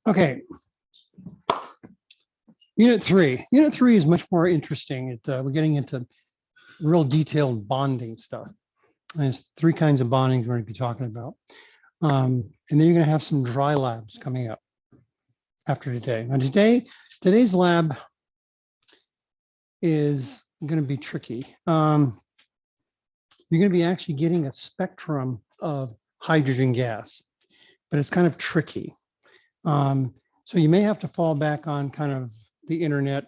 Okay, Unit 3. Unit 3 is much more interesting. We're getting into real detailed bonding stuff. There's three kinds of bonding we're going to be talking about. And then you're going to have some dry labs coming up after today. Now today's lab is going to be tricky. You're going to be actually getting a spectrum of hydrogen gas, but it's kind of tricky. So you may have to fall back on kind of the internet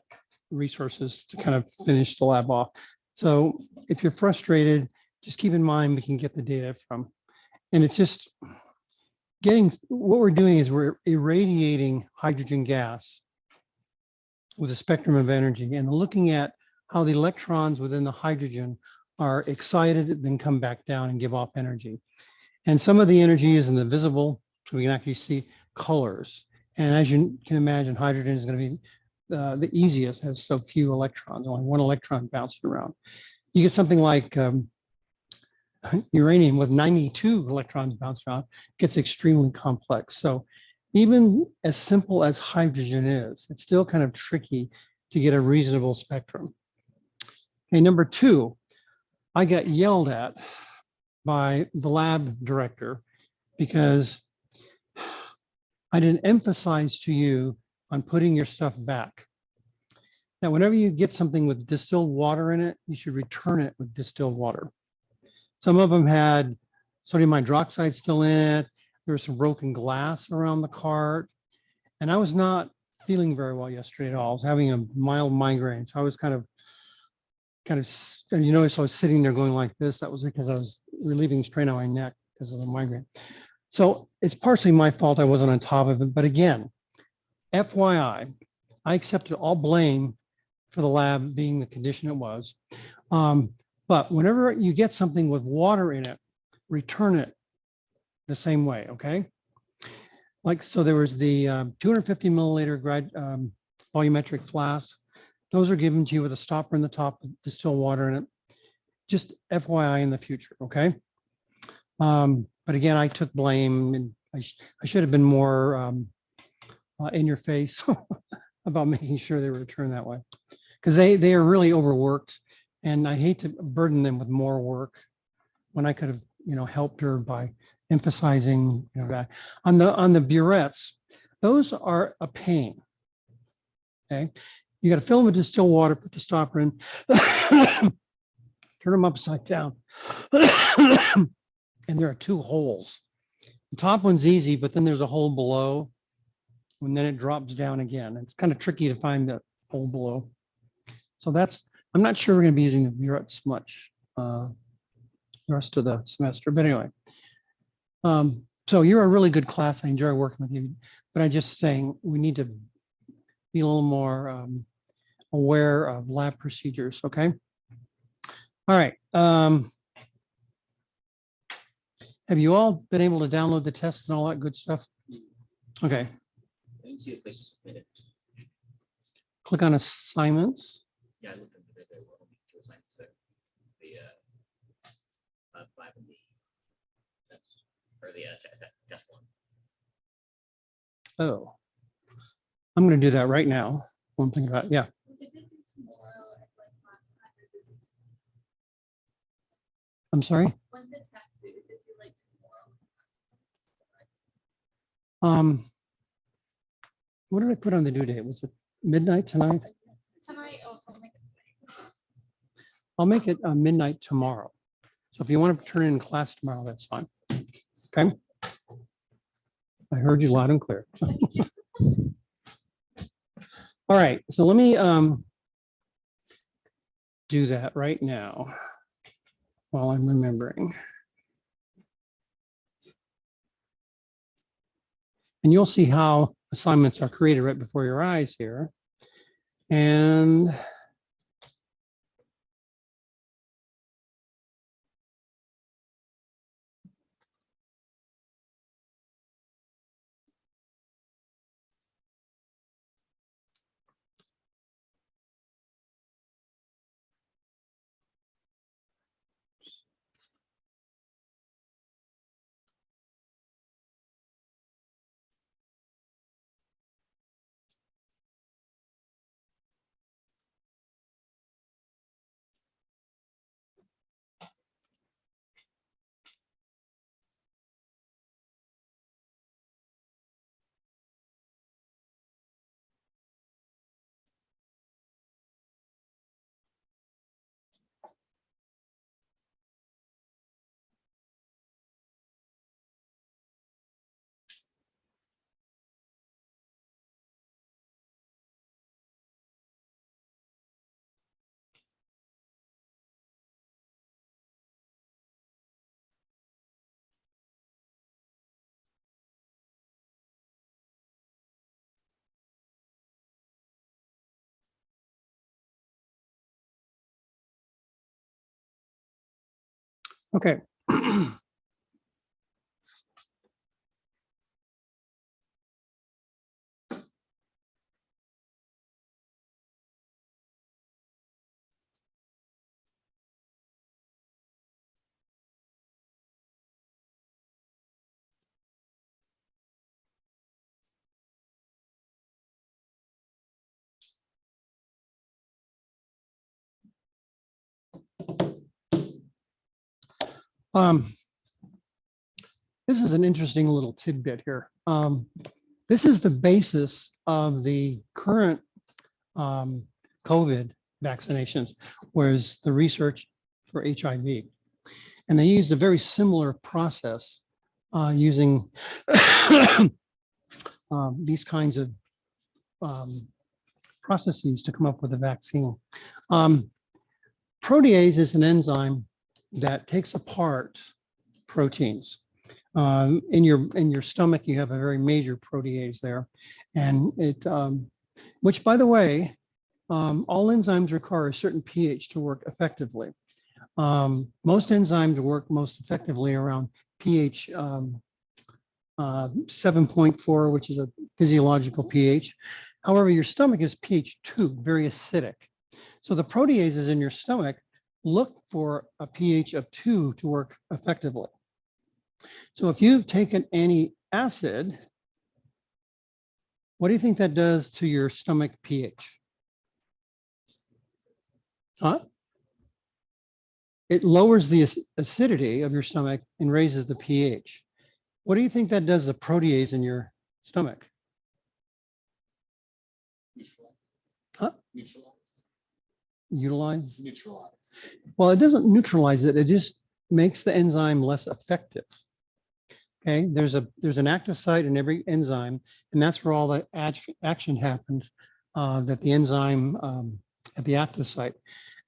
resources to kind of finish the lab off. So if you're frustrated, just keep in mind we can get the data from. And it's just what we're doing is we're irradiating hydrogen gas with a spectrum of energy and looking at how the electrons within the hydrogen are excited, then come back down and give off energy. And some of the energy is in the visible, so we can actually see colors. And as you can imagine, hydrogen is going to be the easiest, has so few electrons, only one electron bouncing around. You get something like uranium with 92 electrons bounced around, gets extremely complex. So even as simple as hydrogen is, it's still kind of tricky to get a reasonable spectrum. Okay, number two, I got yelled at by the lab director because I didn't emphasize to you on putting your stuff back. Now, whenever you get something with distilled water in it, you should return it with distilled water. Some of them had sodium hydroxide still in it. There was some broken glass around the cart. And I was not feeling very well yesterday at all. I was having a mild migraine. So I was kind of, and you notice I was sitting there going like this. That was because I was relieving strain on my neck because of the migraine. So it's partially my fault I wasn't on top of it. But again, FYI, I accepted all blame for the lab being the condition it was. But whenever you get something with water in it, return it the same way, okay? Like, so there was the 250 milliliter volumetric flask. Those are given to you with a stopper in the top with distilled water in it. Just FYI in the future, okay? But again, I took blame and I should have been more in your face about making sure they were returned that way. Because they are really overworked. And I hate to burden them with more work when I could have, helped her by emphasizing, that. On the burettes, those are a pain. Okay, you got to fill them with distilled water, put the stopper in, turn them upside down, and there are two holes. The top one's easy, but then there's a hole below, and then it drops down again. It's kind of tricky to find the hole below. So I'm not sure we're going to be using the burettes much the rest of the semester, but anyway. So you're a really good class. I enjoy working with you, but I'm just saying we need to be a little more aware of lab procedures, okay? All right. Have you all been able to download the test and all that good stuff? Okay. I didn't see a place to submit it. Click on assignments. Yeah, I looked into it. There were only two assignments there. The 5 and the test, or the test one. Oh, I'm going to do that right now. One thing about, yeah. I'm sorry. What did I put on the due date? Was it midnight tonight? I'll make it midnight tomorrow. So if you want to turn in class tomorrow, that's fine. Okay. I heard you loud and clear. All right. So let me do that right now while I'm remembering. And you'll see how assignments are created right before your eyes here. And Okay. Um, this is an interesting little tidbit here. This is the basis of the current COVID vaccinations, whereas the research for HIV. And they used a very similar process using these kinds of processes to come up with a vaccine. Protease is an enzyme that takes apart proteins. In your stomach, you have a very major protease there, and it, which by the way, all enzymes require a certain pH to work effectively. Most enzymes work most effectively around pH 7.4, which is a physiological pH. However, your stomach is pH 2, very acidic. So the proteases in your stomach look for a pH of 2 to work effectively. So if you've taken any acid, what do you think that does to your stomach pH? Huh? It lowers the acidity of your stomach and raises the pH. What do you think that does to protease in your stomach? Neutralize. Huh? Neutralize. Utilize? Neutralize. Well, it doesn't neutralize it. It just makes the enzyme less effective. Okay, there's an active site in every enzyme, and that's where all the action happens, that the enzyme at the active site.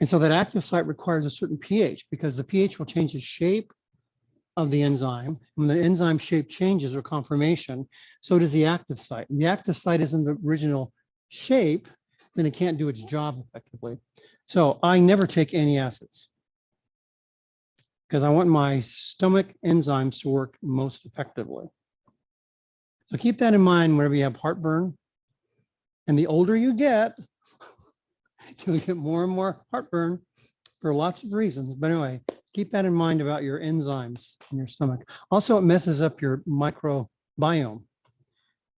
And so that active site requires a certain pH because the pH will change the shape of the enzyme. When the enzyme shape changes or conformation, so does the active site. And the active site is in the original shape, then it can't do its job effectively. So I never take any acids because I want my stomach enzymes to work most effectively. So keep that in mind whenever you have heartburn. And the older you get, you'll get more and more heartburn for lots of reasons. But anyway, keep that in mind about your enzymes in your stomach. Also, it messes up your microbiome,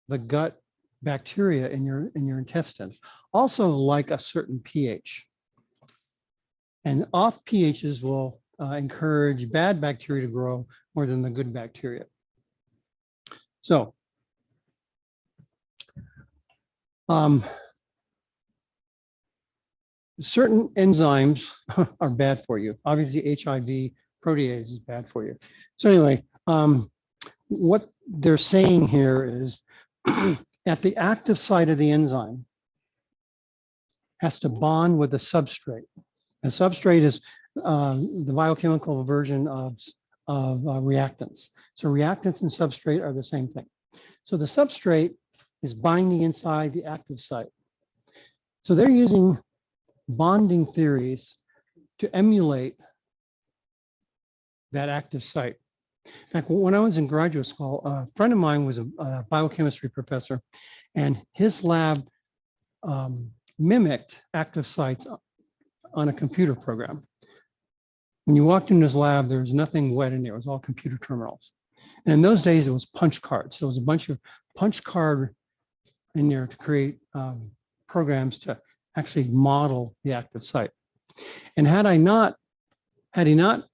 the gut bacteria in your intestines, also like a certain pH. And off pHs will encourage bad bacteria to grow more than the good bacteria. So, certain enzymes are bad for you. Obviously, HIV protease is bad for you. So anyway, what they're saying here is at the active site of the enzyme has to bond with the substrate. The substrate is the biochemical version of reactants. So reactants and substrate are the same thing. So the substrate is binding inside the active site. So they're using bonding theories to emulate that active site. In fact, when I was in graduate school, a friend of mine was a biochemistry professor, and his lab mimicked active sites on a computer program. When you walked into his lab, there was nothing wet in there. It was all computer terminals. And in those days, it was punch cards. So it was a bunch of punch card in there to create programs to actually model the active site. And had he not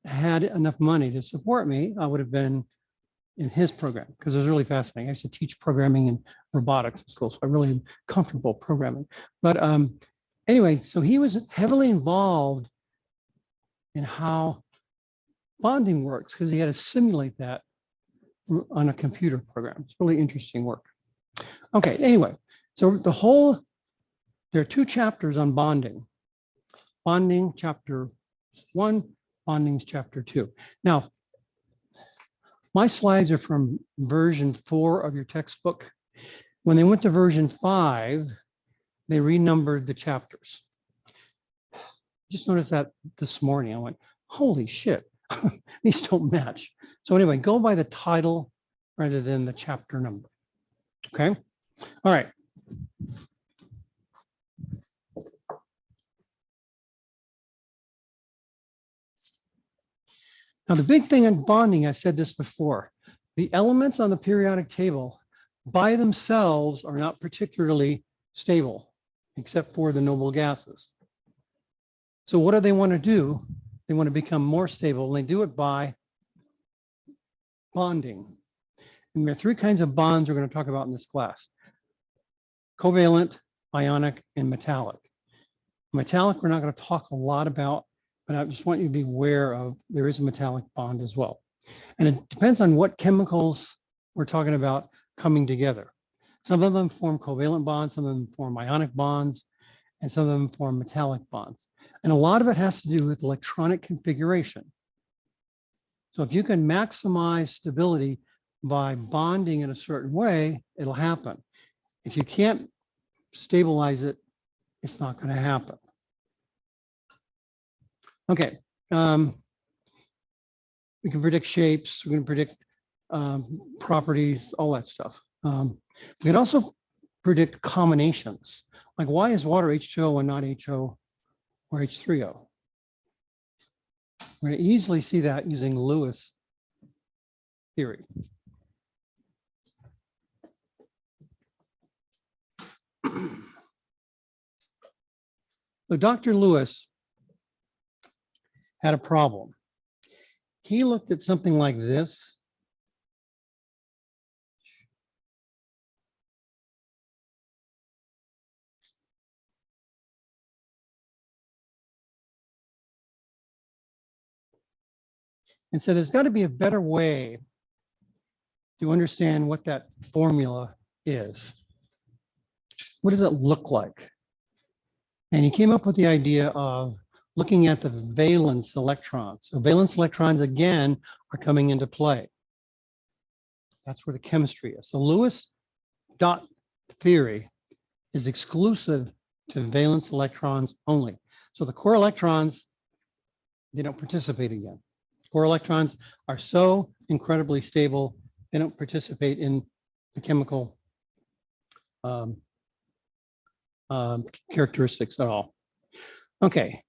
had enough money to support me, I would have been in his program because it was really fascinating. I used to teach programming and robotics in school, so I'm really comfortable programming. But anyway, so he was heavily involved in how bonding works because he had to simulate that on a computer program. It's really interesting work. Okay, anyway, so there are 2 chapters on bonding. Bonding chapter 1, bonding's chapter 2. Now, my slides are from version 4 of your textbook. When they went to version 5, they renumbered the chapters. Just noticed that this morning. I went, holy shit, These don't match. So anyway, go by the title rather than the chapter number. Okay. All right. Now, the big thing in bonding, I said this before, the elements on the periodic table by themselves are not particularly stable, except for the noble gases. So what do they want to do? They want to become more stable, and they do it by bonding. And there are three kinds of bonds we're going to talk about in this class: covalent, ionic, and metallic. Metallic, we're not going to talk a lot about, but I just want you to be aware of there is a metallic bond as well. And it depends on what chemicals we're talking about coming together. Some of them form covalent bonds, some of them form ionic bonds, and some of them form metallic bonds. And a lot of it has to do with electronic configuration. So if you can maximize stability by bonding in a certain way, it'll happen. If you can't stabilize it, it's not going to happen. Okay. We can predict shapes. We can predict properties, all that stuff. We can also predict combinations. Like, why is water H2O and not HO or H3O? We're going to easily see that using Lewis theory. So Dr. Lewis had a problem. He looked at something like this. And so there's got to be a better way to understand what that formula is. What does it look like? And he came up with the idea of looking at the valence electrons. So valence electrons, again, are coming into play. That's where the chemistry is. So Lewis dot theory is exclusive to valence electrons only. So the core electrons, they don't participate again. Core electrons are so incredibly stable, they don't participate in the chemical characteristics at all. Okay.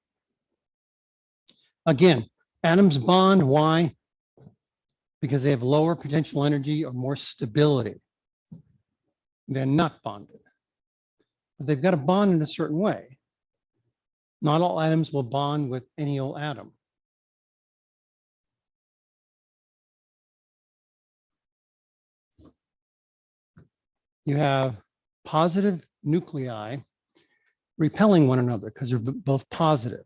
Again, atoms bond. Why? Because they have lower potential energy or more stability. They're not bonded. But they've got to bond in a certain way. Not all atoms will bond with any old atom. You have positive nuclei repelling one another because they're both positive.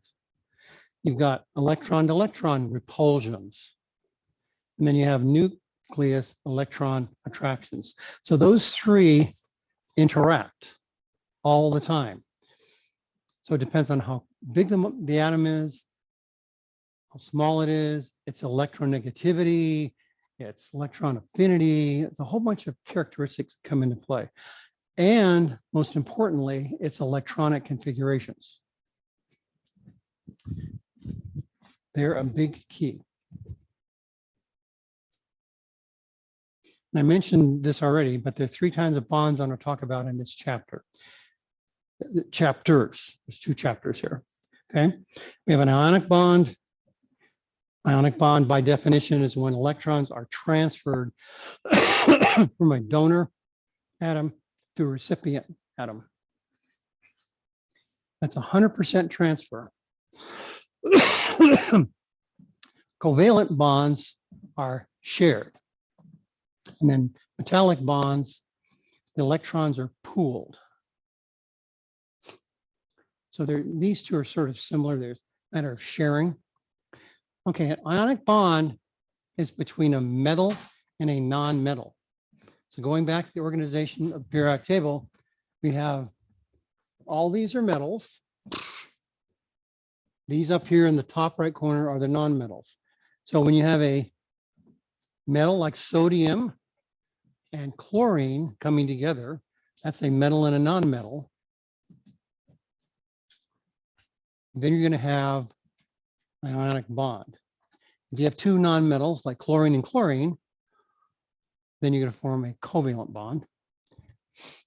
You've got electron-to-electron repulsions. And then you have nucleus electron attractions. So those three interact all the time. So it depends on how big the atom is, how small it is, its electronegativity, its electron affinity, a whole bunch of characteristics come into play. And most importantly, its electronic configurations. They're a big key. And I mentioned this already, but there are three kinds of bonds I'm going to talk about in this chapter. Chapters, there's two chapters here, okay? We have an ionic bond. Ionic bond, by definition, is when electrons are transferred from a donor atom to a recipient atom. That's 100% transfer. Covalent bonds are shared. And then metallic bonds, the electrons are pooled. So these two are sort of similar. There's a matter of sharing. Okay, an ionic bond is between a metal and a non-metal. So going back to the organization of the periodic table, we have all these are metals. These up here in the top right corner are the non-metals. So when you have a metal like sodium and chlorine coming together, that's a metal and a non-metal. Then you're going to have an ionic bond. If you have two nonmetals like chlorine and chlorine, then you're going to form a covalent bond.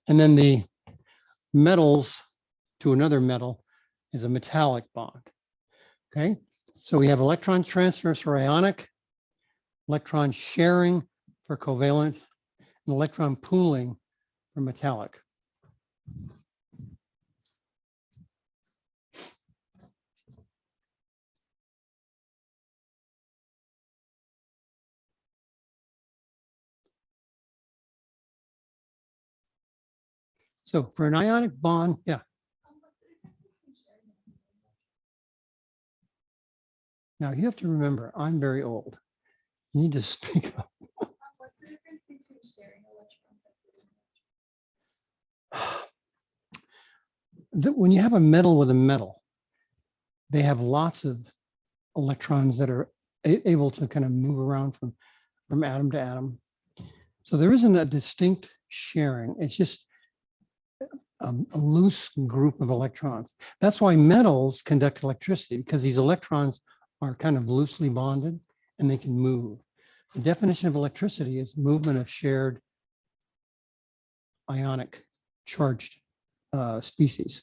And then the metals to another metal is a metallic bond. Okay, so we have electron transfers for ionic, electron sharing for covalent, and electron pooling for metallic. So for an ionic bond, yeah. Now you have to remember, I'm very old. You need to speak up. What's the difference between sharing electrons? When you have a metal with a metal, they have lots of electrons that are able to kind of move around from atom to atom. So there isn't a distinct sharing. It's just a loose group of electrons. That's why metals conduct electricity, because these electrons are kind of loosely bonded and they can move. The definition of electricity is movement of shared ionic charged species.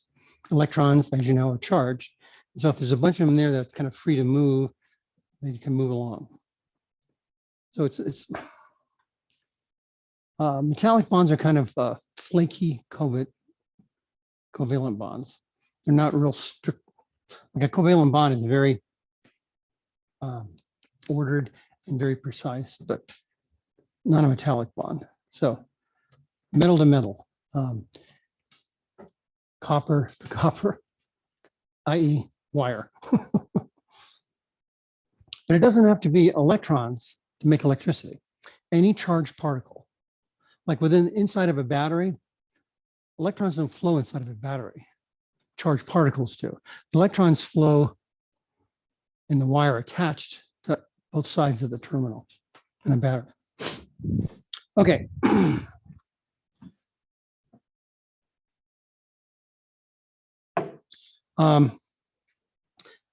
Electrons, as you know, are charged. So if there's a bunch of them there that's kind of free to move, they can move along. So it's metallic bonds are kind of flaky covalent bonds. They're not real strict. Like a covalent bond is very ordered and very precise, but not a metallic bond. So metal to metal, copper to copper, i.e. wire. But it doesn't have to be electrons to make electricity. Any charged particle, like inside of a battery, electrons don't flow inside of a battery. Charged particles do. The electrons flow in the wire attached to both sides of the terminal in a battery. Okay.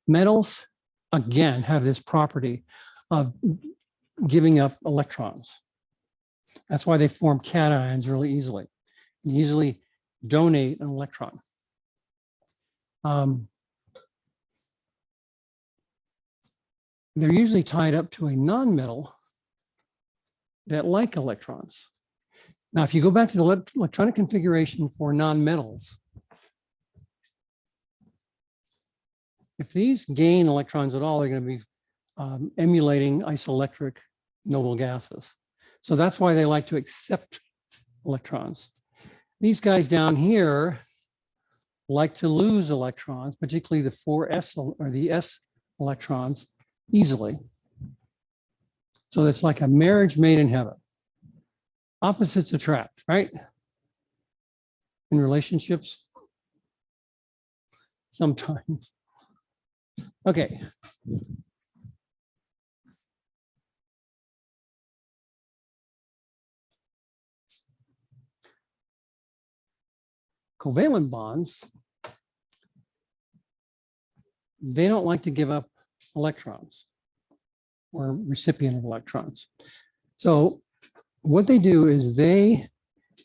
Metals, again, have this property of giving up electrons. That's why they form cations really easily. You easily donate an electron. They're usually tied up to a nonmetal that like electrons. Now, if you go back to the electronic configuration for nonmetals, if these gain electrons at all, they're going to be emulating isoelectric noble gases. So that's why they like to accept electrons. These guys down here like to lose electrons, particularly the 4s or the s electrons, easily. So it's like a marriage made in heaven. Opposites attract, right? In relationships, sometimes. Okay. Covalent bonds, they don't like to give up electrons or recipient of electrons. So what they do is they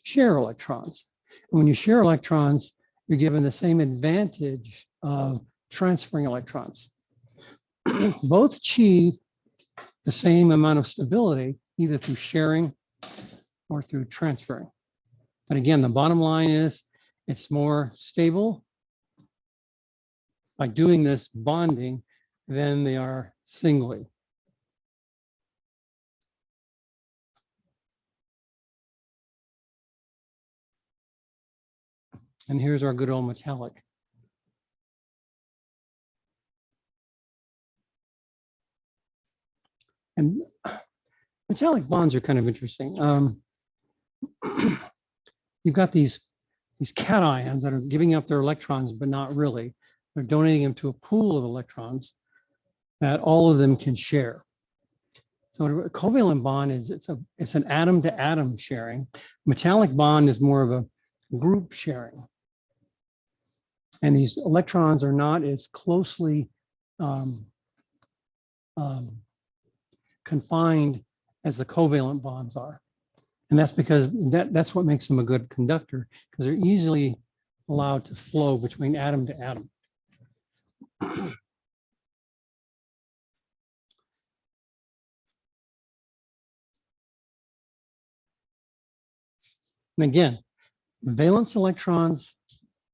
share electrons. And when you share electrons, you're given the same advantage of transferring electrons. Both achieve the same amount of stability, either through sharing or through transferring. But again, the bottom line is it's more stable by doing this bonding than they are singly. And here's our good old metallic. And metallic bonds are kind of interesting. You've got these cations that are giving up their electrons, but not really. They're donating them to a pool of electrons that all of them can share. So a covalent bond is it's an atom to atom sharing. Metallic bond is more of a group sharing. And these electrons are not as closely confined as the covalent bonds are. And that's because that's what makes them a good conductor, because they're easily allowed to flow between atom to atom. And again, valence electrons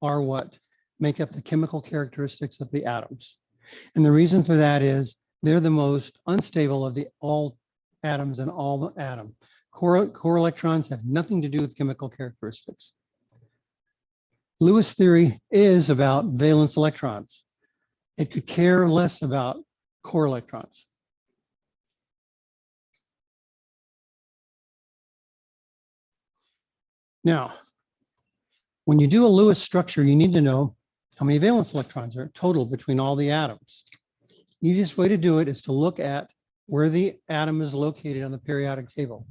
are what make up the chemical characteristics of the atoms. And the reason for that is they're the most unstable of the all atoms in all the atom. Core electrons have nothing to do with chemical characteristics. Lewis theory is about valence electrons. It could care less about core electrons. Now, when you do a Lewis structure, you need to know how many valence electrons are total between all the atoms. Easiest way to do it is to look at where the atom is located on the periodic table.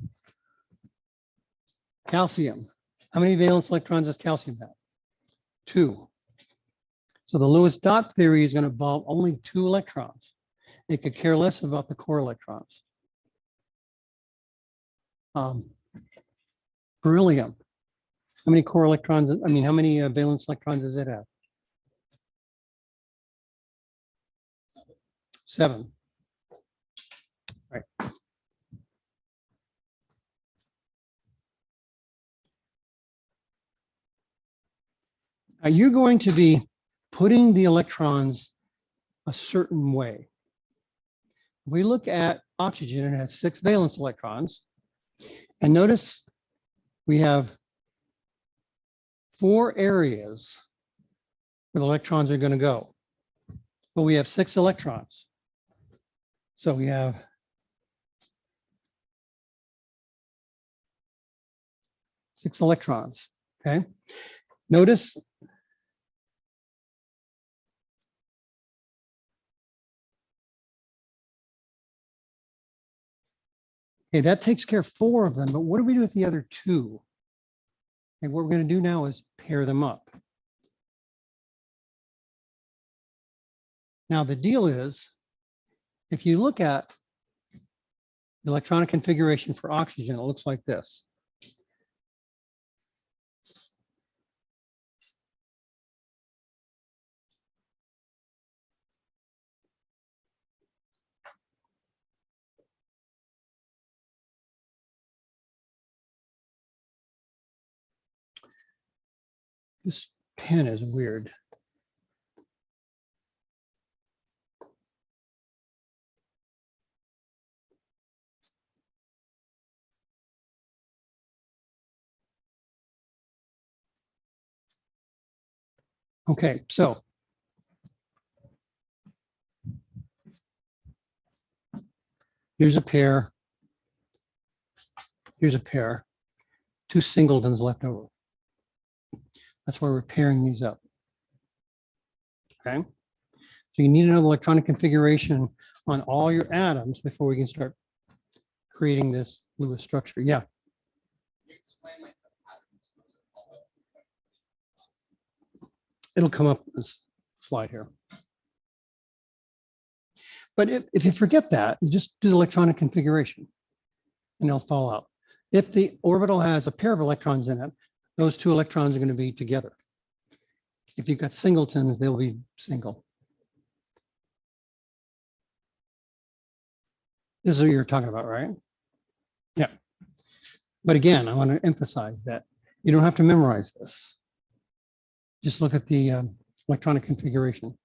Calcium. How many valence electrons does calcium have? 2. So the Lewis dot theory is going to involve only 2 electrons. It could care less about the core electrons. Beryllium. How many core electrons? How many valence electrons does it have? 7. Right. Now you're going to be putting the electrons a certain way. If we look at oxygen, it has 6 valence electrons. And notice we have 4 areas where the electrons are going to go. But we have 6 electrons. So we have six electrons, okay? Notice okay, that takes care of 4 of them, but what do we do with the other 2? And what we're going to do now is pair them up. Now the deal is, if you look at the electronic configuration for oxygen, it looks like this. This pen is weird. Okay, so here's a pair. Here's a pair. 2 singletons left over. That's why we're pairing these up. Okay. So you need to know the electronic configuration on all your atoms before we can start creating this Lewis structure. Yeah. It'll come up this slide here. But if you forget that, you just do the electronic configuration and it'll fall out. If the orbital has a pair of electrons in it, those 2 electrons are going to be together. If you've got singletons, they'll be single. This is what you're talking about, right? Yeah. But again, I want to emphasize that you don't have to memorize this. Just look at the electronic configuration.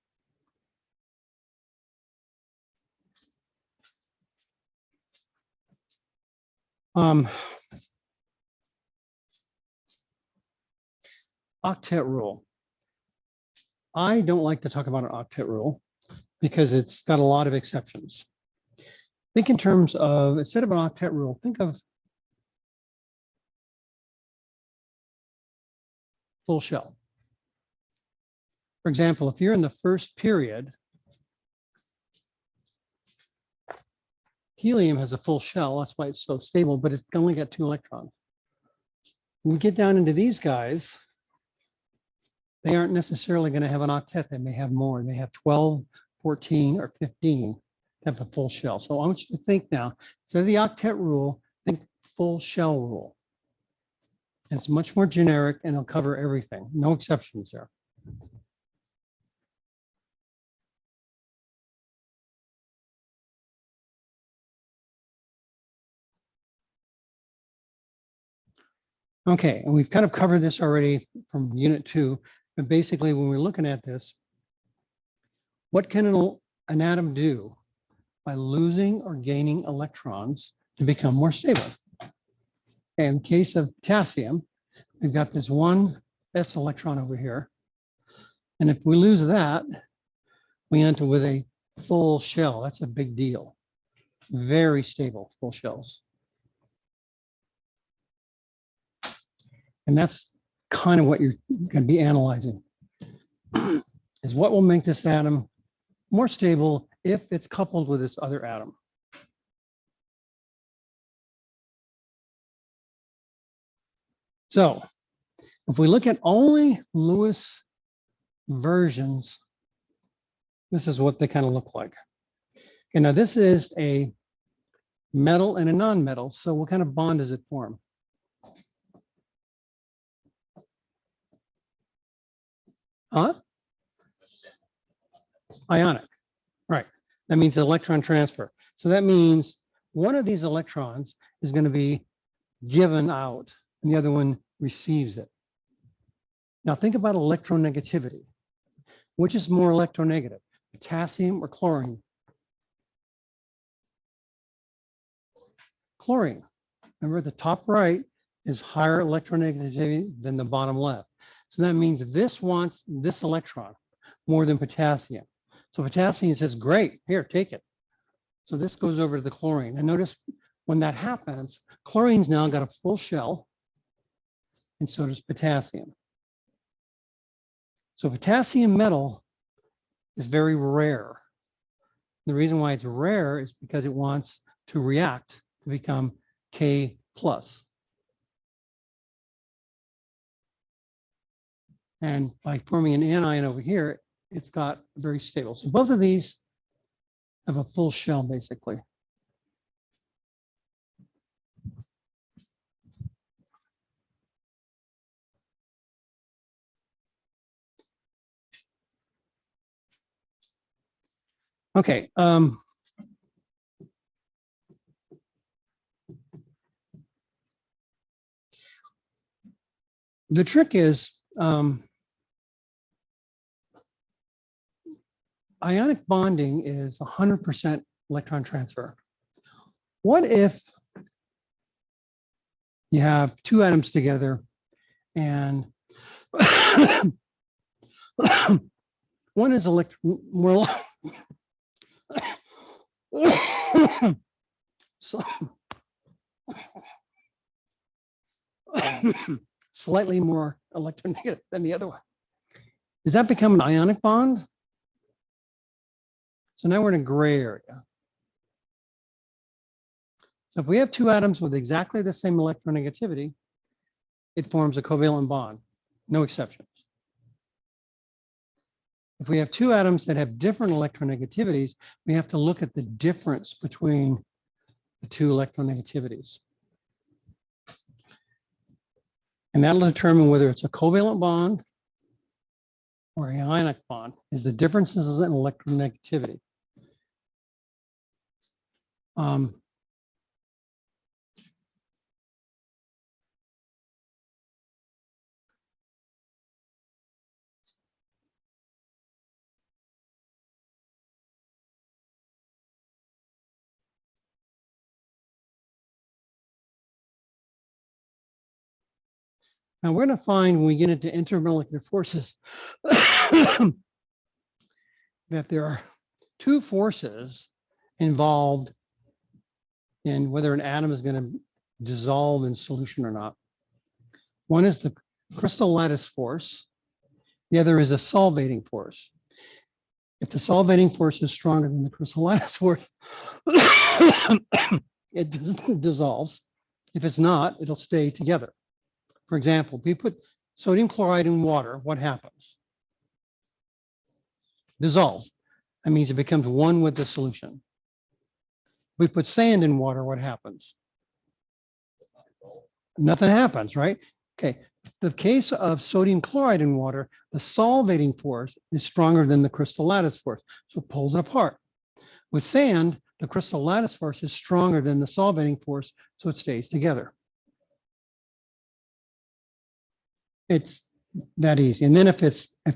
Octet rule. I don't like to talk about an octet rule because it's got a lot of exceptions. Think in terms of, instead of an octet rule, think of full shell. For example, if you're in the first period, helium has a full shell, that's why it's so stable, but it's only got 2 electrons. When we get down into these guys, they aren't necessarily going to have an octet. They may have more. They may have 12, 14, or 15. to have a full shell. So I want you to think now, instead of the octet rule, think full shell rule. And it's much more generic and it'll cover everything. No exceptions there. Okay, and we've kind of covered this already from unit 2, but basically when we're looking at this, what can an atom do by losing or gaining electrons to become more stable? In the case of potassium, we've got this one s electron over here. And if we lose that, we end up with a full shell. That's a big deal. Very stable full shells. And that's kind of what you're going to be analyzing, is what will make this atom more stable if it's coupled with this other atom. So if we look at only Lewis versions, this is what they kind of look like. Okay, now this is a metal and a non-metal. So what kind of bond does it form? Huh? Ionic, right. That means electron transfer. So that means one of these electrons is going to be given out and the other one receives it. Now think about electronegativity. Which is more electronegative, potassium or chlorine? Chlorine. Remember, the top right is higher electronegativity than the bottom left. So that means this wants this electron more than potassium. So potassium says, great, here, take it. So this goes over to the chlorine. And notice when that happens, chlorine's now got a full shell, and so does potassium. So potassium metal is very rare. The reason why it's rare is because it wants to react to become K+. And by forming an anion over here, it's got very stable. So both of these have a full shell, basically. Okay. The trick is ionic bonding is 100% electron transfer. What if you have two atoms together and one is more so, slightly more electronegative than the other one? Does that become an ionic bond? So now we're in a gray area. So if we have two atoms with exactly the same electronegativity, it forms a covalent bond, no exceptions. If we have two atoms that have different electronegativities, we have to look at the difference between the two electronegativities. And that'll determine whether it's a covalent bond or an ionic bond, is the differences in electronegativity. Now we're going to find when we get into intermolecular forces that there are two forces involved in whether an atom is going to dissolve in solution or not. One is the crystal lattice force. The other is a solvating force. If the solvating force is stronger than the crystal lattice force, it dissolves. If it's not, it'll stay together. For example, if we put sodium chloride in water, what happens? Dissolves. That means it becomes one with the solution. We put sand in water, what happens? Nothing happens, right? Okay, the case of sodium chloride in water, the solvating force is stronger than the crystal lattice force, so it pulls it apart. With sand, the crystal lattice force is stronger than the solvating force, so it stays together. It's that easy. And then if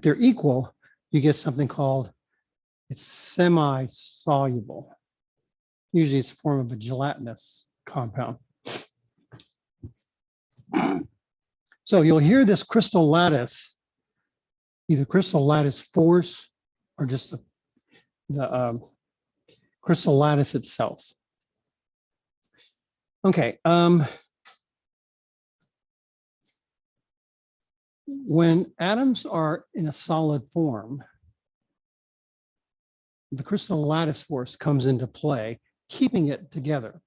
they're equal, you get something called, it's semi-soluble. Usually it's a form of a gelatinous compound. So you'll hear this crystal lattice, either crystal lattice force or just the crystal lattice itself. Okay. When atoms are in a solid form, the crystal lattice force comes into play, keeping it together.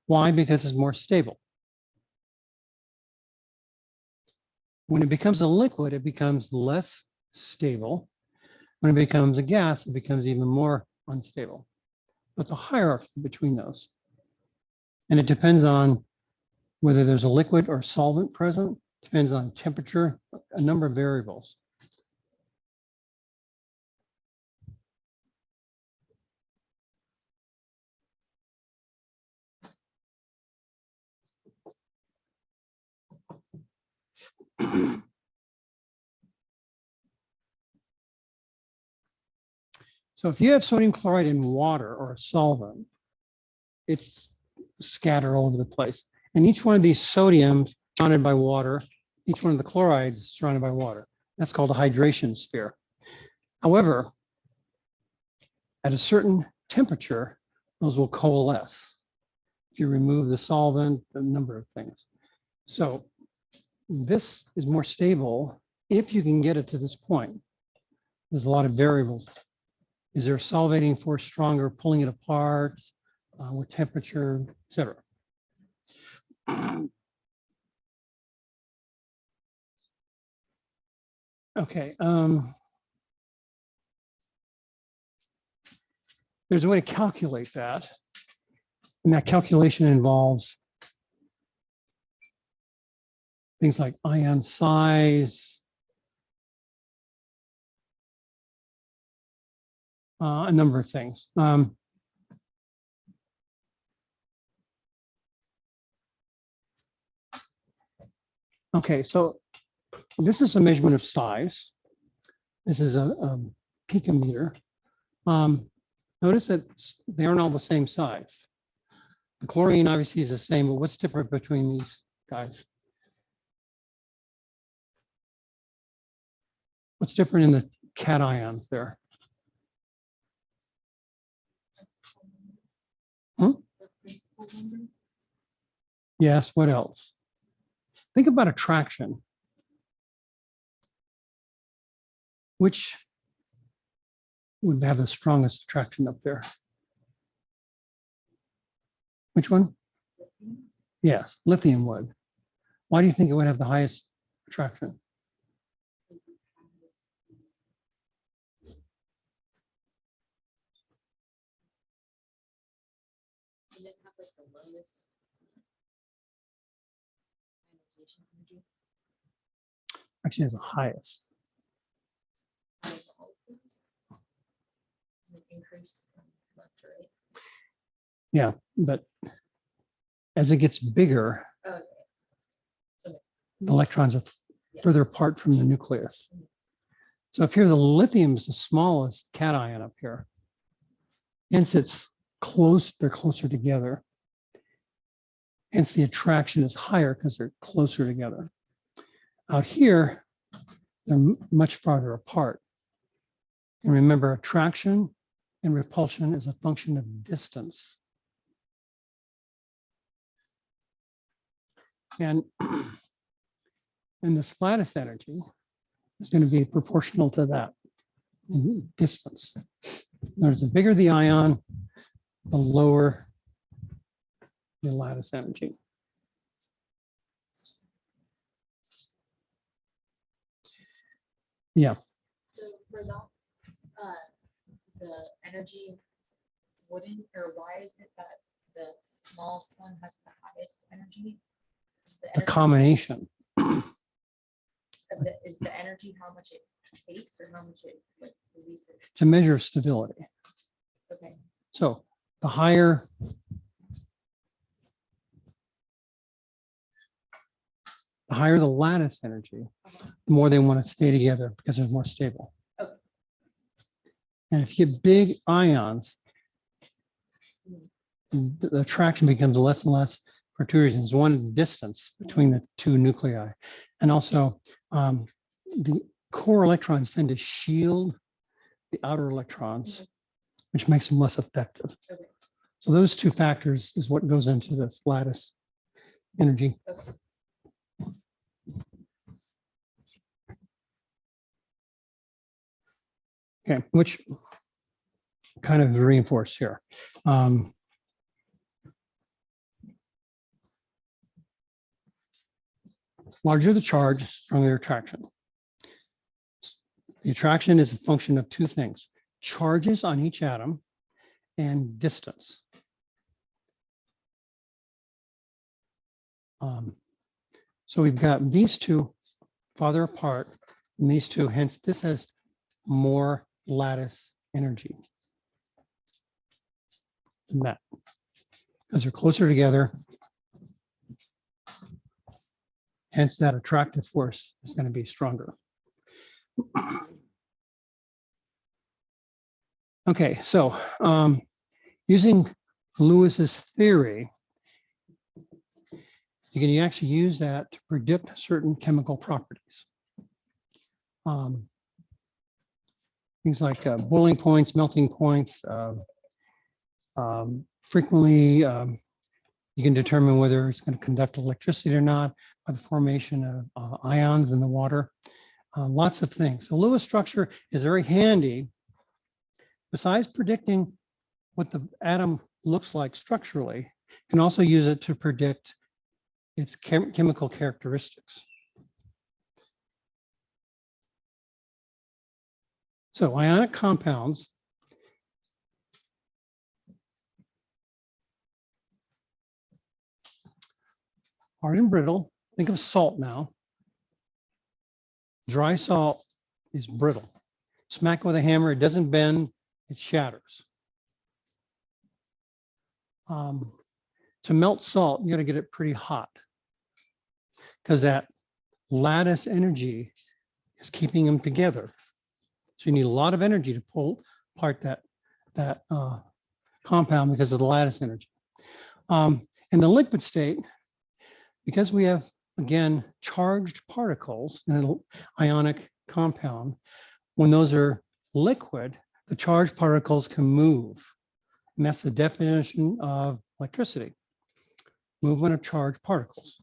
Why? Because it's more stable. When it becomes a liquid, it becomes less stable. When it becomes a gas, it becomes even more unstable. But it's a hierarchy between those. And it depends on whether there's a liquid or solvent present, depends on temperature, a number of variables. So if you have sodium chloride in water or a solvent, it's scattered all over the place. And each one of these sodiums surrounded by water, each one of the chlorides is surrounded by water. That's called a hydration sphere. However, at a certain temperature, those will coalesce. If you remove the solvent, a number of things. So this is more stable if you can get it to this point. There's a lot of variables. Is there a solvating force stronger, pulling it apart, with temperature, et cetera? Okay. There's a way to calculate that. And that calculation involves things like ion size, a number of things. Okay, so this is a measurement of size. This is a picometer. Notice that they aren't all the same size. The chlorine obviously is the same, but what's different between these guys? What's different in the cations there? Yes, what else? Think about attraction. Which would have the strongest attraction up there? Which one? Yes, lithium would. Why do you think it would have the highest attraction? Did it have like the lowest ionization energy? Actually, has the highest. Out of all of these? Does it increase from left to right? Yeah, but as it gets bigger, Oh, the electrons are further apart from the nucleus. So if here the lithium is the smallest cation up here, hence it's close, they're closer together. Hence the attraction is higher because they're closer together. Out here, they're much farther apart. And remember, attraction and repulsion is a function of distance. And this lattice energy is going to be proportional to that distance. There's the bigger the ion, the lower the lattice energy. Yeah. so for the energy wouldn't, or why is it that the smallest one has the highest energy? Is the The energy combination. is the energy how much it takes or how much it like releases? It's a measure of stability. Okay, So the higher the lattice energy, the more they want to stay together because they're more stable. Okay. And if you get big ions, the attraction becomes less and less for two reasons. One, distance between the two nuclei. And also the core electrons tend to shield the outer electrons, which makes them less effective. Okay. So those two factors is what goes into this lattice energy. Okay. Okay, which kind of reinforced here. Larger the charge, stronger the attraction. The attraction is a function of two things: charges on each atom and distance. So we've got these two farther apart, and these two, hence this has more lattice energy than that, because they're closer together. Hence that attractive force is going to be stronger. Okay, so using Lewis's theory, you can actually use that to predict certain chemical properties. Things like boiling points, melting points. Frequently, you can determine whether it's going to conduct electricity or not by the formation of ions in the water. Lots of things. The Lewis structure is very handy. Besides predicting what the atom looks like structurally, you can also use it to predict its chemical characteristics. So ionic compounds hard and brittle. Think of salt now. Dry salt is brittle. Smack it with a hammer, it doesn't bend, it shatters. To melt salt, you got to get it pretty hot because that lattice energy is keeping them together. So you need a lot of energy to pull apart that compound because of the lattice energy. In the liquid state, because we have, again, charged particles in an ionic compound, when those are liquid, the charged particles can move. And that's the definition of electricity, movement of charged particles.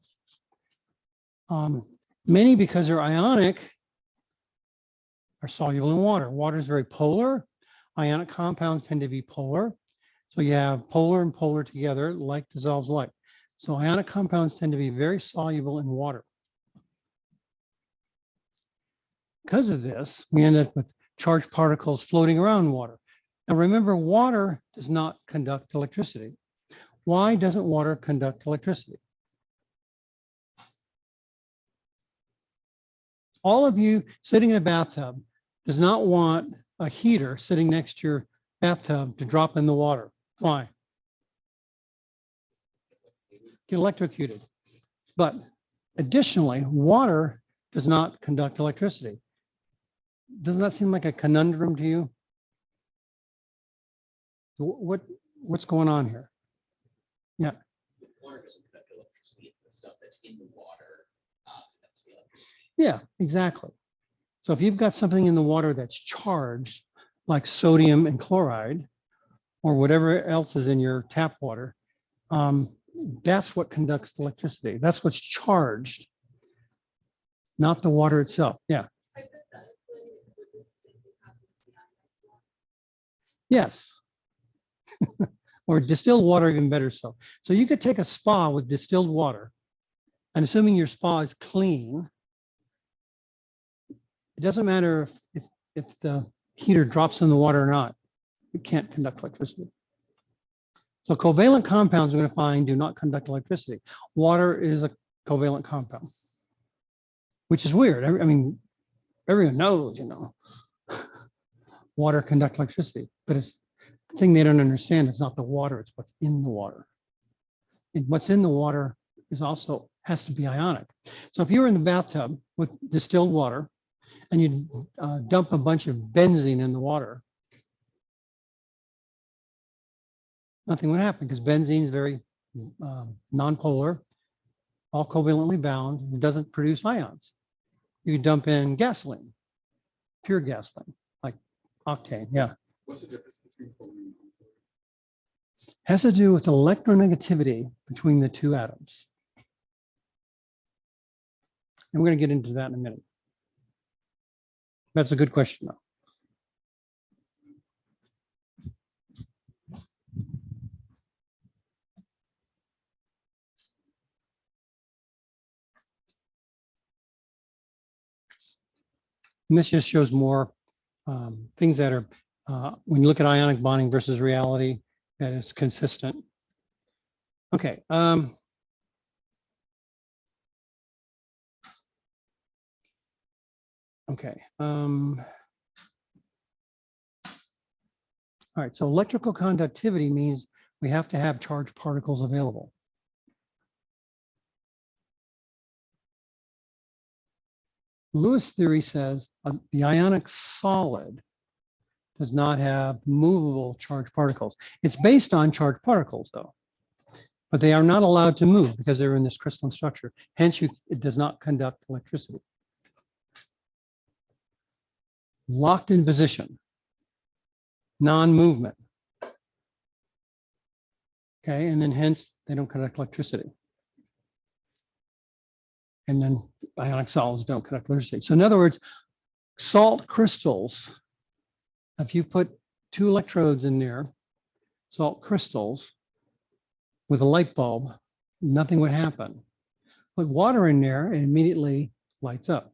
Many, because they're ionic, are soluble in water. Water is very polar. Ionic compounds tend to be polar. So you have polar and polar together, like dissolves like. So ionic compounds tend to be very soluble in water. Because of this, we end up with charged particles floating around water. Now remember, water does not conduct electricity. Why doesn't water conduct electricity? All of you sitting in a bathtub does not want a heater sitting next to your bathtub to drop in the water. Why? Get electrocuted. But additionally, water does not conduct electricity. Doesn't that seem like a conundrum to you? What's going on here? Yeah. Water doesn't conduct electricity. It's the stuff that's in the water. That's the electricity. Yeah, exactly. So if you've got something in the water that's charged, like sodium and chloride, or whatever else is in your tap water, that's what conducts electricity. That's what's charged, not the water itself. Yeah. Yes. Or distilled water, even better so. So you could take a spa with distilled water, and assuming your spa is clean, it doesn't matter if the heater drops in the water or not. It can't conduct electricity. So covalent compounds we're going to find do not conduct electricity. Water is a covalent compound, which is weird. I mean, everyone knows, water conducts electricity, but it's the thing they don't understand. It's not the water, it's what's in the water. And what's in the water is also has to be ionic. So if you were in the bathtub with distilled water and you dump a bunch of benzene in the water, nothing would happen because benzene is very nonpolar, all covalently bound, and it doesn't produce ions. You could dump in gasoline, pure gasoline, like octane. Yeah. What's the difference between chlorine and chlorine? Has to do with electronegativity between the two atoms. And we're going to get into that in a minute. That's a good question, though. And this just shows more things that are, when you look at ionic bonding versus reality, that is consistent. Okay. Okay. All right. So electrical conductivity means we have to have charged particles available. Lewis theory says the ionic solid does not have movable charged particles. It's based on charged particles, though, but they are not allowed to move because they're in this crystalline structure. Hence, it does not conduct electricity. Locked in position, non-movement. Okay, and then hence they don't conduct electricity. And then ionic solids don't conduct electricity. So in other words, salt crystals, if you put 2 electrodes in there, salt crystals with a light bulb, nothing would happen. Put water in there, it immediately lights up.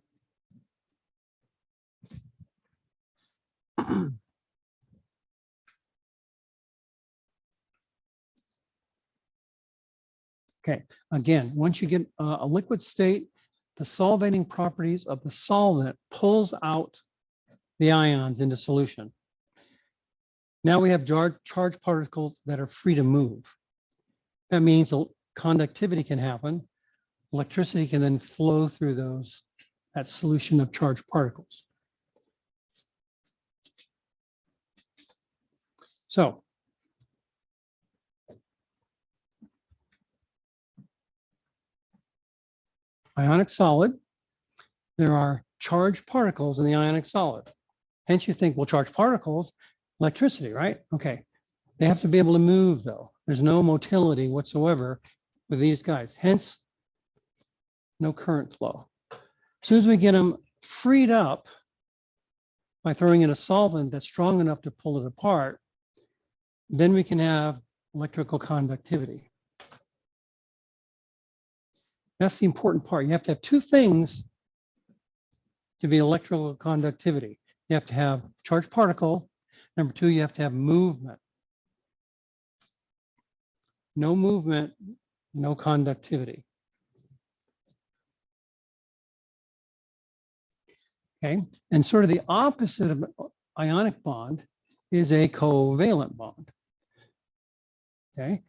Okay, again, once you get a liquid state, the solvating properties of the solvent pulls out the ions into solution. Now we have charged particles that are free to move. That means conductivity can happen. Electricity can then flow through that solution of charged particles. So ionic solid, there are charged particles in the ionic solid. Hence you think, well, charged particles, electricity, right? Okay. They have to be able to move, though. There's no motility whatsoever with these guys. Hence, no current flow. As soon as we get them freed up by throwing in a solvent that's strong enough to pull it apart, then we can have electrical conductivity. That's the important part. You have to have 2 things to be electrical conductivity. You have to have charged particle. Number 2, you have to have movement. No movement, no conductivity. Okay, and sort of the opposite of ionic bond is a covalent bond. Okay,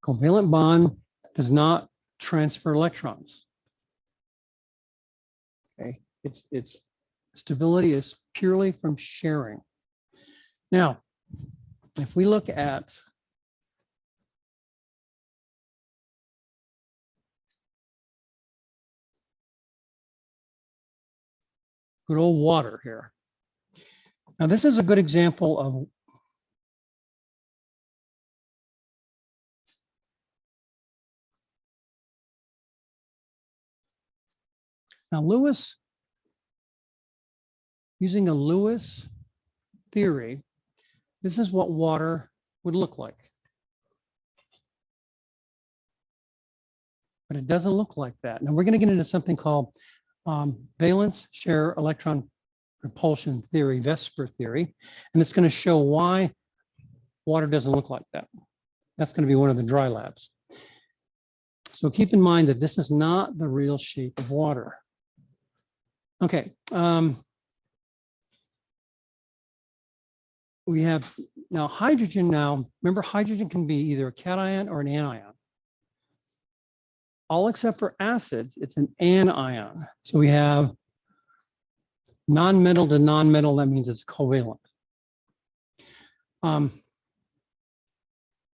covalent bond does not transfer electrons. Okay, its stability is purely from sharing. Now, if we look at good old water here. Now, this is a good example of now Lewis, using a Lewis theory, this is what water would look like. But it doesn't look like that. Now we're going to get into something called valence share electron repulsion theory, VSEPR theory, and it's going to show why Water doesn't look like that. That's going to be one of the dry labs. So keep in mind that this is not the real shape of water. Okay. We have now hydrogen now. Remember, hydrogen can be either a cation or an anion. All except for acids, it's an anion. So we have non-metal to non-metal. That means it's covalent.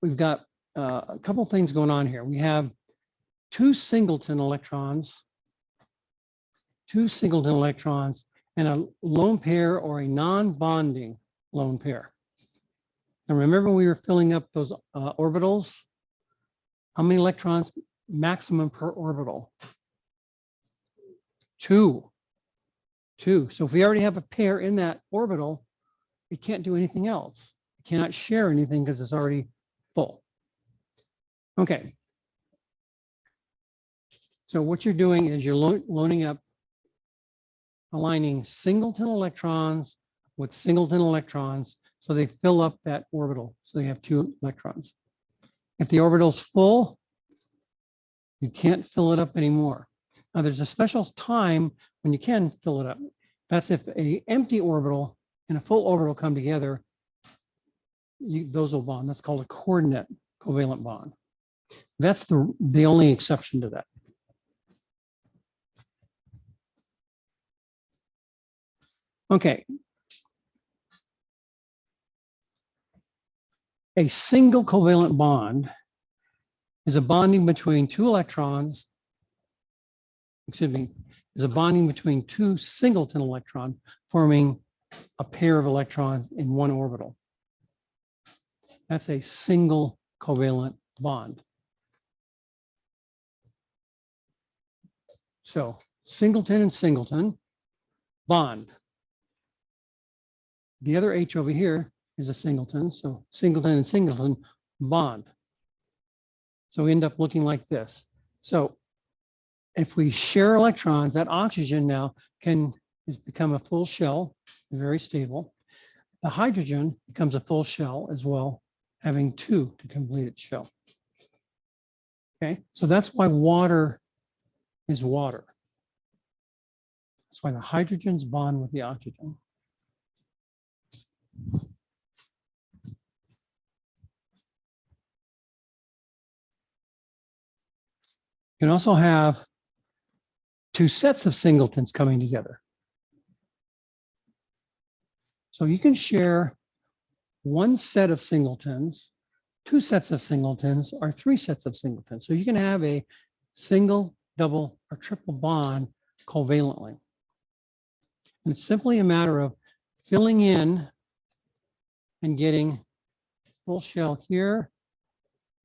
We've got a couple things going on here. We have two singleton electrons, and a lone pair or a non-bonding lone pair. And remember we were filling up those orbitals? How many electrons maximum per orbital? Two. So if we already have a pair in that orbital, it can't do anything else. It cannot share anything because it's already full. Okay. So what you're doing is you're loading up, aligning singleton electrons with singleton electrons so they fill up that orbital. So they have two electrons. If the orbital's full, you can't fill it up anymore. Now there's a special time when you can fill it up. That's if an empty orbital and a full orbital come together, those will bond. That's called a coordinate covalent bond. That's the only exception to that. Okay. A single covalent bond is a bonding between two electrons, is a bonding between two singleton electrons forming a pair of electrons in one orbital. That's a single covalent bond. So singleton and singleton bond. The other H over here is a singleton, so singleton and singleton bond. So we end up looking like this. So if we share electrons, that oxygen now has become a full shell, very stable. The hydrogen becomes a full shell as well, having two to complete its shell. Okay, so that's why water is water. That's why the hydrogens bond with the oxygen. You can also have two sets of singletons coming together. So you can share one set of singletons, two sets of singletons, or three sets of singletons. So you can have a single, double, or triple bond covalently. And it's simply a matter of filling in and getting full shell here,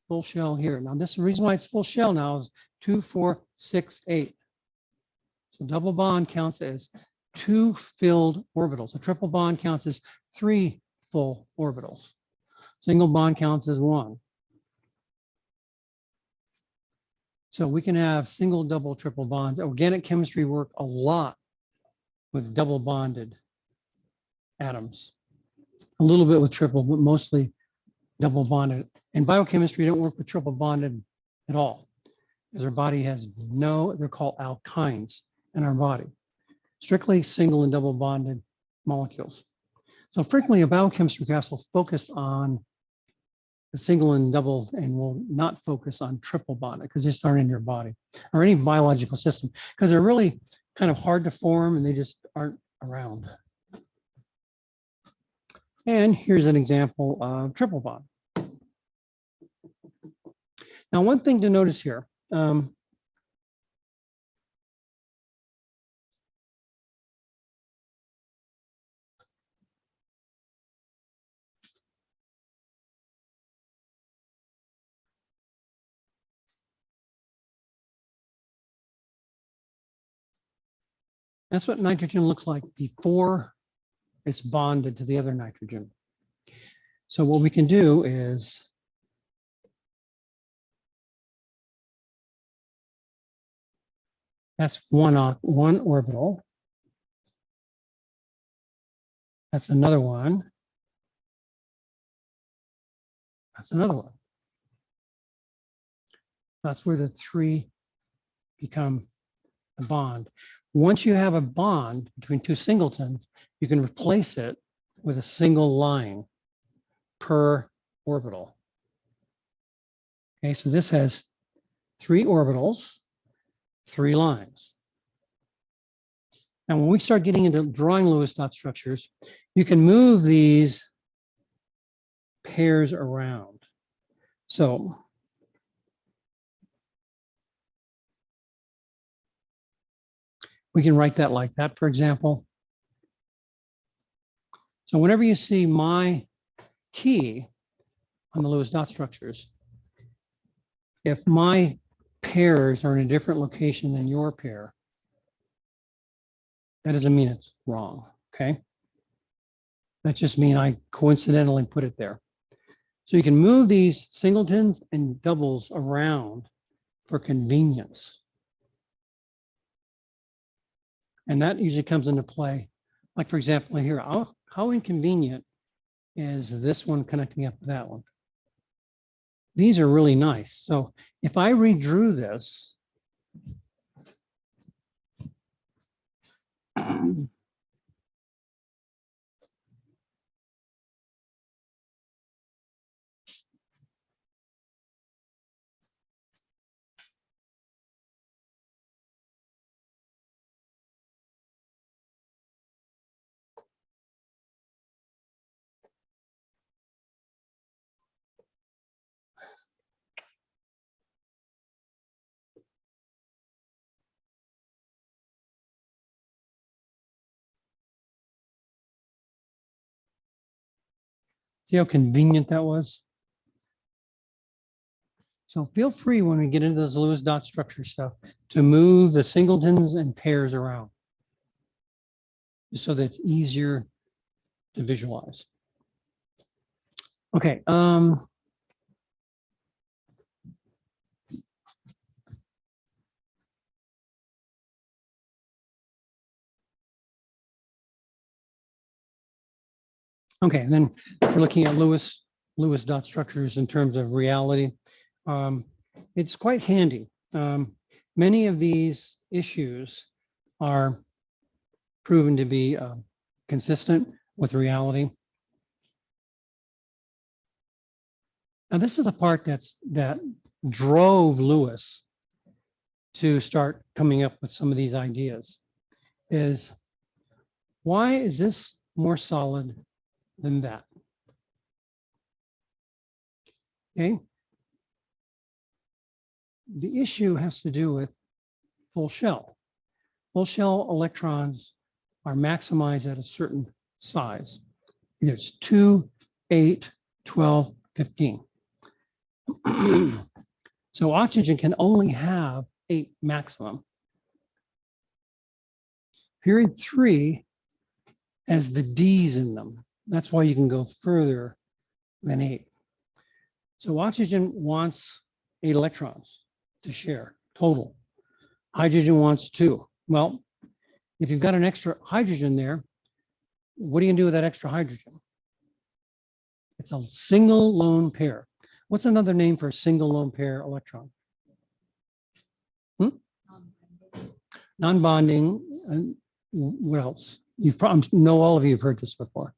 full shell here. Now this is the reason why it's full shell now is 2, 4, 6, 8. So double bond counts as 2 filled orbitals. A triple bond counts as 3 full orbitals. Single bond counts as 1. So we can have single, double, triple bonds. Organic chemistry work a lot with double bonded atoms. A little bit with triple, but mostly double bonded. In biochemistry, don't work with triple bonded at all, because our body has they're called alkynes in our body. Strictly single and double bonded molecules. So frequently a biochemistry class will focus on the single and double and will not focus on triple bonded because they just aren't in your body or any biological system because they're really kind of hard to form and they just aren't around. And here's an example of triple bond. Now, one thing to notice here, that's what nitrogen looks like before it's bonded to the other nitrogen. So what we can do is that's one orbital. That's another one. That's another one. That's where the three become a bond. Once you have a bond between two singletons, you can replace it with a single line per orbital. Okay, so this has 3 orbitals, 3 lines. Now, when we start getting into drawing Lewis dot structures, you can move these pairs around. So we can write that like that, for example. So whenever you see my key on the Lewis dot structures, if my pairs are in a different location than your pair, that doesn't mean it's wrong, okay? That just means I coincidentally put it there. So you can move these singletons and doubles around for convenience. And that usually comes into play. Like for example, here, how inconvenient is this one connecting up to that one? These are really nice. So if I redrew this, see how convenient that was? So feel free when we get into this Lewis dot structure stuff to move the singletons and pairs around, just so that it's easier to visualize. Okay. Okay, and then we're looking at Lewis dot structures in terms of reality. It's quite handy. Many of these issues are proven to be consistent with reality. Now, this is the part that drove Lewis to start coming up with some of these ideas. Is why is this more solid than that? Okay. The issue has to do with full shell. Full shell electrons are maximized at a certain size. Either it's 2, 8, 12, 15. So oxygen can only have 8 maximum. Period 3 has the D's in them. That's why you can go further than 8. So oxygen wants 8 electrons to share total. Hydrogen wants 2. Well, if you've got an extra hydrogen there, what are you gonna do with that extra hydrogen? It's a single lone pair. What's another name for a single lone pair electron? Non-bonding. And what else? You've probably know all of you have heard this before.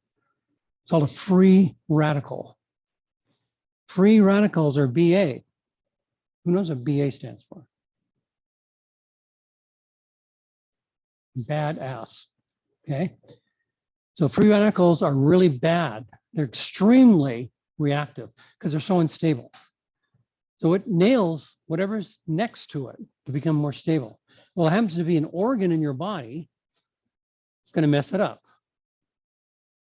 It's called a free radical. Free radicals are BA. Who knows what BA stands for? Badass. Okay. So free radicals are really bad. They're extremely reactive because they're so unstable. So it nails whatever's next to it to become more stable. Well, it happens to be an organ in your body. It's going to mess it up.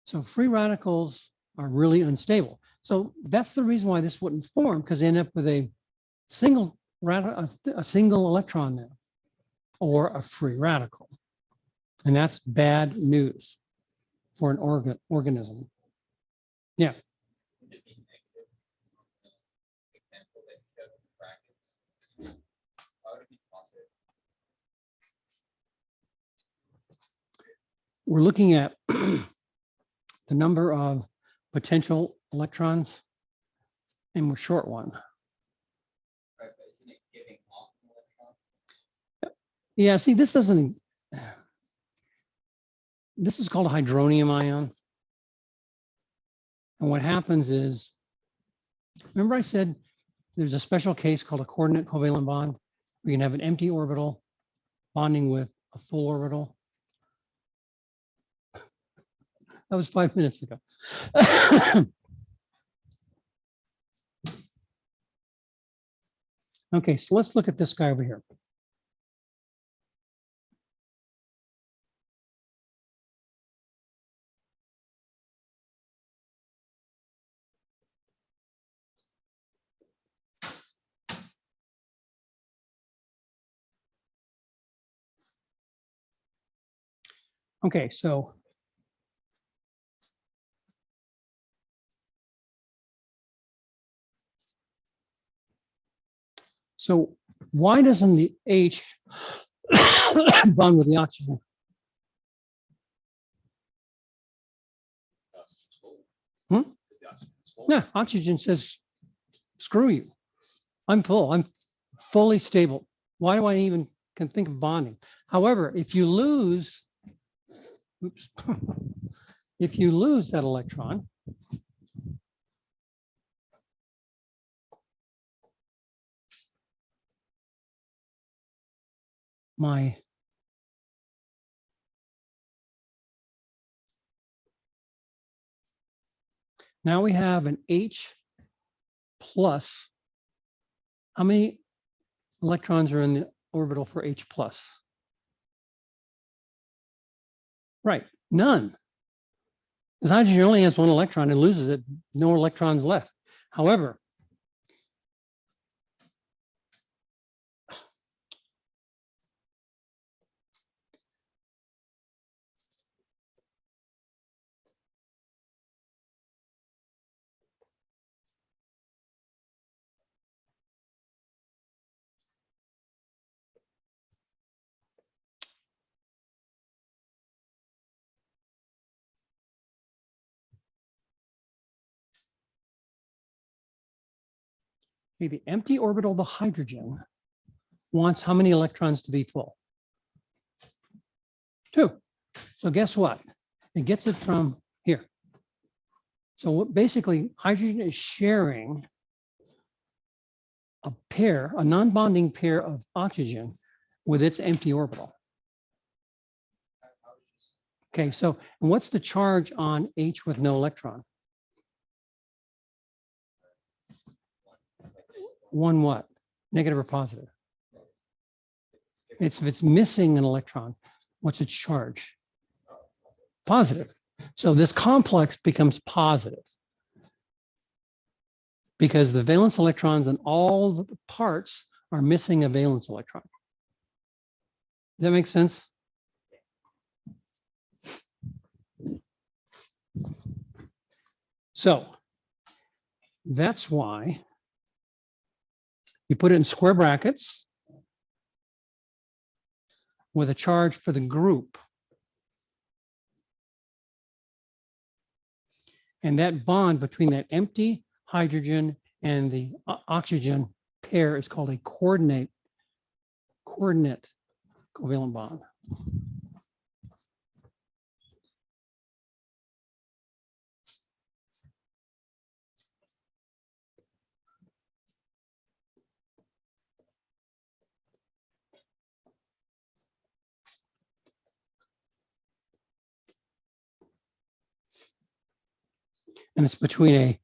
So free radicals are really unstable. So that's the reason why this wouldn't form, because they end up with a single electron there, or a free radical. And that's bad news for an organism. Yeah. Just being negative. Example that you showed in the brackets. Why would it be positive? We're looking at the number of potential electrons and we're short one. Right, but isn't it giving off an electron? Yeah, see, this doesn't, this is called a hydronium ion. And what happens is, remember I said there's a special case called a coordinate covalent bond. We can have an empty orbital bonding with a full orbital. That was 5 minutes ago. Okay, so let's look at this guy over here. Okay, so why doesn't the H bond with the oxygen? Hmm? Yeah, oxygen says, screw you. I'm full. I'm fully stable. Why do I even can think of bonding? However, if you lose, oops, if you lose that electron, my now we have an H plus. How many electrons are in the orbital for H plus? Right, none. Because hydrogen only has one electron and loses it, no electrons left. However, the empty orbital of the hydrogen wants how many electrons to be full? 2. So guess what? It gets it from here. So basically, hydrogen is sharing a pair, a non-bonding pair of oxygen with its empty orbital. Okay, so what's the charge on H with no electron? 1 what? Negative or positive? If it's missing an electron, what's its charge? Positive. So this complex becomes positive because the valence electrons in all the parts are missing a valence electron. Does that make sense? So that's why you put it in square brackets with a charge for the group. And that bond between that empty hydrogen and the oxygen pair is called a coordinate covalent bond. And it's between a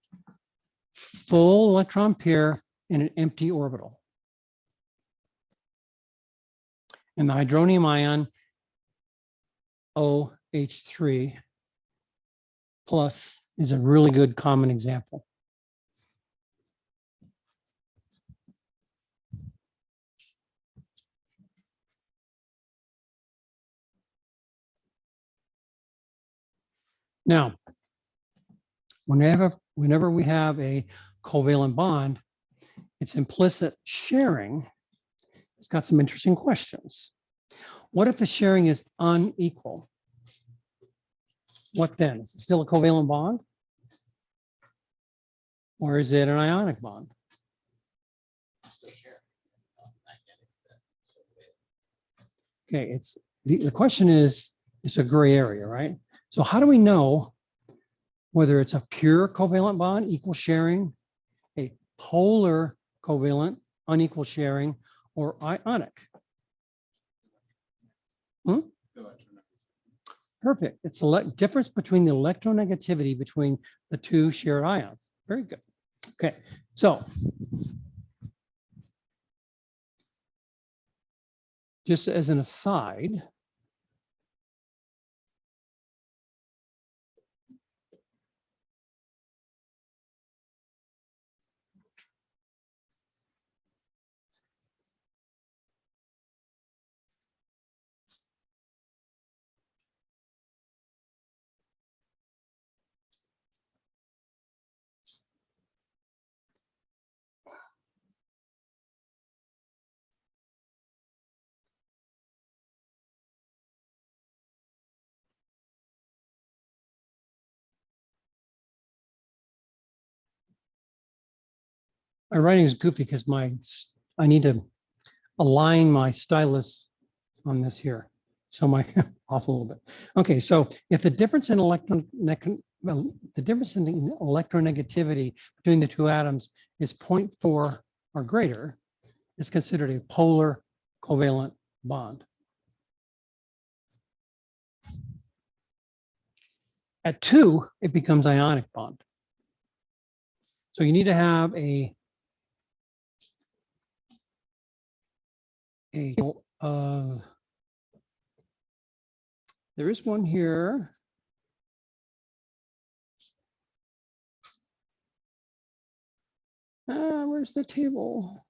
full electron pair and an empty orbital. And the hydronium ion OH3 plus is a really good common example. Now, whenever we have a covalent bond, its implicit sharing, it's got some interesting questions. What if the sharing is unequal? What then? Is it still a covalent bond? Or is it an ionic bond? Still share. Magnetic, so it- Okay, it's, the question is, it's a gray area, right? So how do we know whether it's a pure covalent bond, equal sharing, a polar covalent, unequal sharing, or ionic? Perfect. It's a difference between the electronegativity between the two shared ions. Very good. Okay, so just as an aside, my writing is goofy because I need to align my stylus on this here. So my off a little bit. Okay, so if the difference in the difference in the electronegativity between the two atoms is 0.4 or greater, it's considered a polar covalent bond. At 2, it becomes ionic bond. So you need to have there is one here. Where's the table?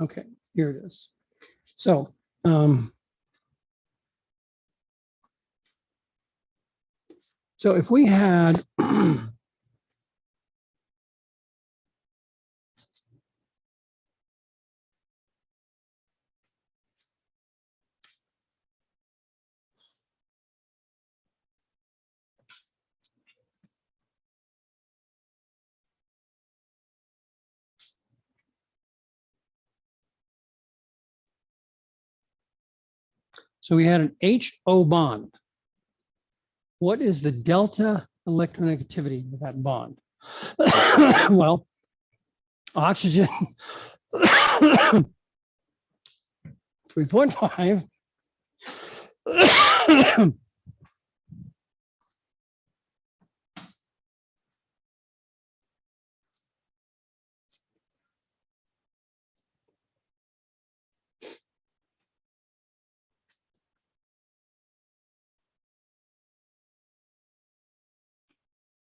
Okay, here it is. So so if we had so we had an HO bond. What is the delta electronegativity of that bond? Well, oxygen 3.5.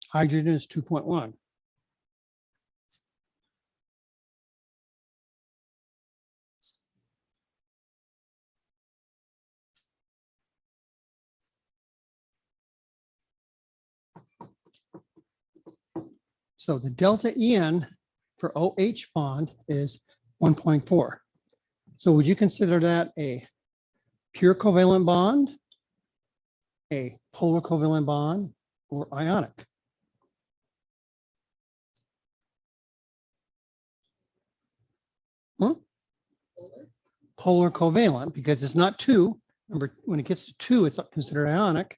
Hydrogen is 2.1. So the delta En for OH bond is 1.4. So would you consider that a pure covalent bond, a polar covalent bond, or ionic? Polar covalent, because it's not 2. Remember, when it gets to 2, it's considered ionic,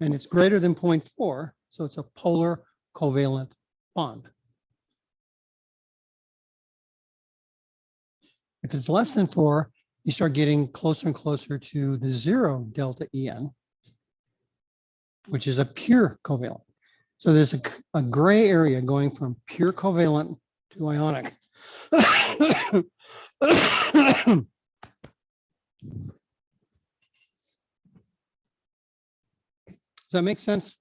and it's greater than 0.4, so it's a polar covalent bond. If it's less than 4, you start getting closer and closer to the 0 delta En, which is a pure covalent. So there's a gray area going from pure covalent to ionic. Does that make sense?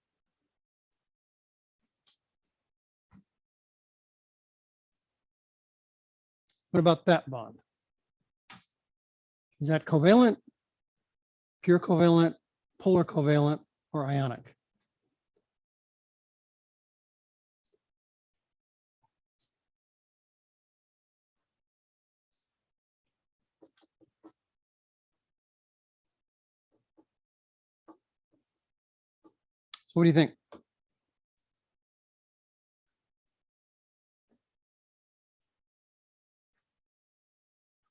What about that bond? Is that covalent, pure covalent, polar covalent, or ionic? What do you think?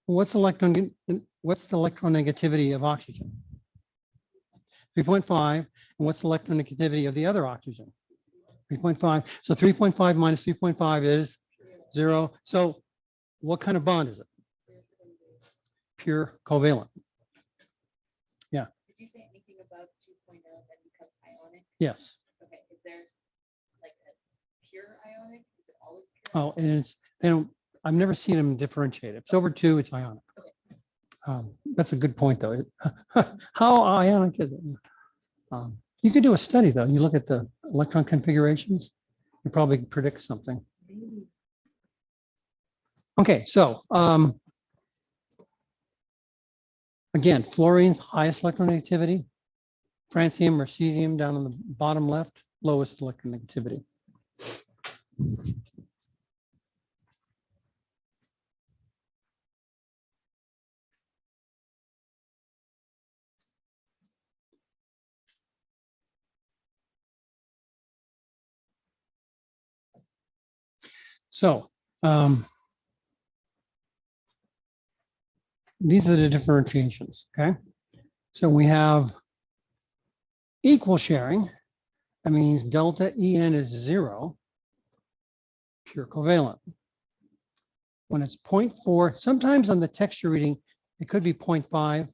What's the electronegativity of oxygen? 3.5. And what's the electronegativity of the other oxygen? 3.5. So 3.5 minus 3.5 is 0. So what kind of bond is it? Pure covalent. Did you say anything above 2.0 that becomes ionic? Yes. Okay, is there like a pure ionic? Is it always pure? Oh, and it's, they don't, I've never seen them differentiate. If it's over 2, it's ionic. That's a good point, though. How ionic is it? You could do a study, though. You look at the electron configurations, you probably predict something. Okay, so again, fluorine's highest electronegativity, francium or cesium down on the bottom left, lowest electronegativity. So these are the differentiations, okay? So we have equal sharing. That means delta En is 0, pure covalent. When it's 0.4, sometimes on the texture reading, it could be 0.5,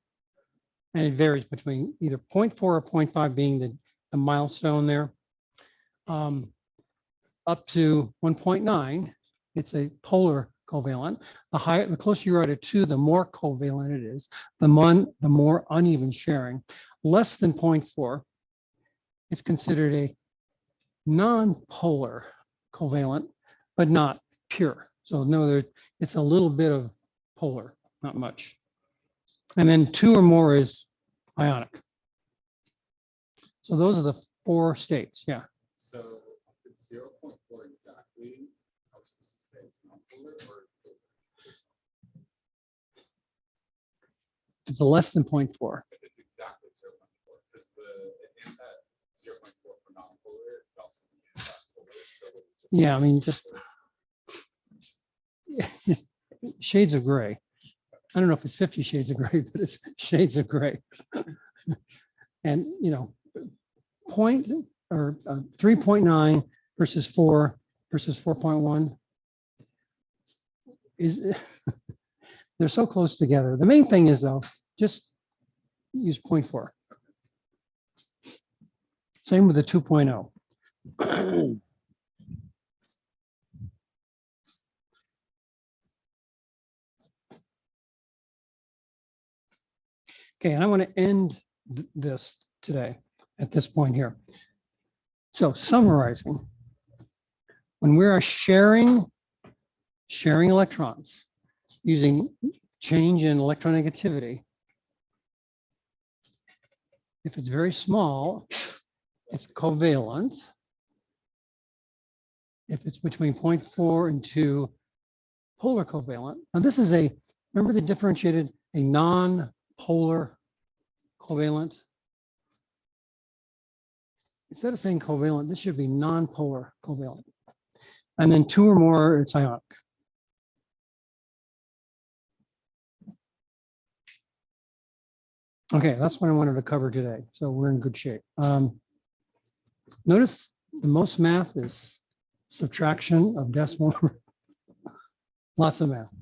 and it varies between either 0.4 or 0.5 being the milestone there. Up to 1.9, it's a polar covalent. The closer you are to 2, the more covalent it is, the more uneven sharing. Less than 0.4, it's considered a non-polar covalent, but not pure. So no, it's a little bit of polar, not much. And then 2 or more is ionic. So those are the 4 states. Yeah. So if it's 0.4 exactly, I was supposed to say it's non-polar or It's a less than 0.4. if it's exactly 0.4, because the ends at 0.4 for non-polar, it also means that polar. So it just- Yeah, I mean, just shades of gray. I don't know if it's 50 shades of gray, but it's shades of gray. And, you know, 3.9 versus 4 versus 4.1 is, they're so close together. The main thing is, though, just use 0.4. Same with the 2.0. Okay, and I want to end this today at this point here. So summarizing, when we are sharing electrons using change in electronegativity, if it's very small, it's covalent. If it's between 0.4 and 2, polar covalent. Now this is remember they differentiated a non-polar covalent? Instead of saying covalent, this should be non-polar covalent. And then 2 or more, it's ionic. Okay, that's what I wanted to cover today. So we're in good shape. Notice the most math is subtraction of decimal. Lots of math.